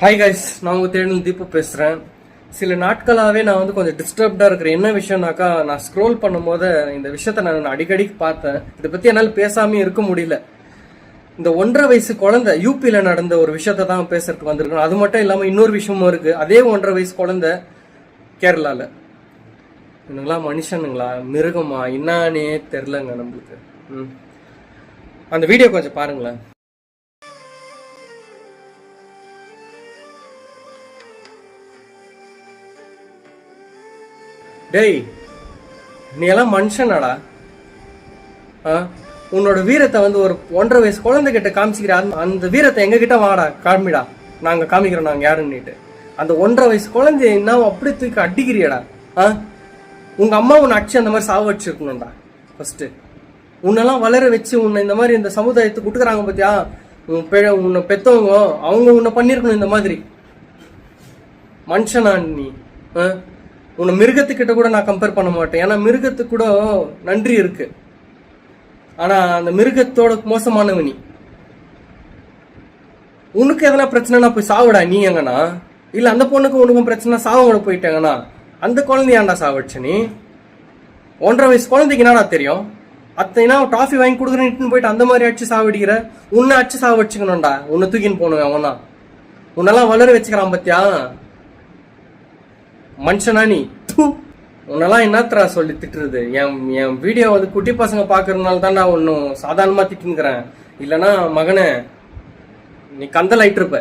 Hi guys, நான் உங்கள் தேடல் தீபு பேசுகிறேன். சில நாட்களாகவே நான் கொஞ்சம் டிஸ்டர்ப்டாக இருக்கிறேன். என்ன விஷயம்னாக்கா, நான் ஸ்க்ரோல் பண்ணும்போது இந்த விஷயத்த நான் அடிக்கடி பார்த்தேன். இதை பற்றி என்னால் பேசாமே இருக்க முடியல. இந்த 1.5 வயசு குழந்தை யூபியில் நடந்த ஒரு விஷயத்த தான் பேசுறதுக்கு வந்திருக்கணும். அது மட்டும் இல்லாமல் இன்னொரு விஷயமும் இருக்குது. அதே 1.5 வயசு குழந்தை கேரளாவில். இவங்களாம் மனுஷனுங்களா மிருகமா என்னானே தெரிலங்க நம்மளுக்கு. அந்த வீடியோ கொஞ்சம் பாருங்களேன். டேய், நீ எல்லாம் மனுஷனாடா? உன்னோட வீரத்தை ஒரு 1.5 வயசு குழந்தை கிட்ட காமிச்சிக்கிற அந்த வீரத்தை எங்க கிட்ட வாடா, காமிடா, நாங்க காமிக்கிறோம் நாங்க யாருன்னுட்டு. அந்த 1.5 வயசு குழந்தைய என்ன அப்படி தூக்கி அடிக்கிறியடா? உங்க அம்மா உன்னை அடிச்சு அந்த மாதிரி சாவ வச்சிருக்கணும்டா. ஃபர்ஸ்ட் உன்னெல்லாம் வளர வச்சு உன்னை இந்த மாதிரி இந்த சமுதாயத்துக்கு விட்டுக்கிறாங்க பாத்தியா, உன்னை பெத்தவங்க அவங்க உன்னை பண்ணிருக்கணும் இந்த மாதிரி. மனுஷனா நீ? உன்னை மிருகத்துக்கிட்ட கூட நான் கம்பேர் பண்ண மாட்டேன். ஏன்னா மிருகத்துக்கு கூட நன்றி இருக்கு. ஆனா அந்த மிருகத்தோட மோசமானவனி. உனக்கு எதனா பிரச்சனைனா போய் சாவுடா நீ எங்கண்ணா. இல்ல அந்த பொண்ணுக்கு உனக்கும் பிரச்சனை சாவங்கள போயிட்டாங்கண்ணா அந்த குழந்தையாண்டா சாவடிச்சு நீ. 1.5 வயசு குழந்தைக்கு என்னடா தெரியும்? அத்தைனா டாஃபி வாங்கி கொடுக்குறேன்னு போயிட்டு அந்த மாதிரி அடிச்சு சாவடிக்கிற. உன்னை அடிச்சு சாவடிச்சுக்கணும்டா. உன்னை தூக்கின்னு போகணும் அவனா. உன்னெல்லாம் வளர வச்சுக்கிறான் பத்தியா மனுஷனா நீ? உன்னெல்லாம் என்னத்தரா சொல்லி திட்டுறது? என் வீடியோ குட்டி பசங்க பாக்குறதுனால தான் நான் ஒன்னும் சாதாரணமா திட்டுங்கிறேன். இல்லைன்னா மகனே நீ கந்தல் ஆயிட்டு இருப்ப.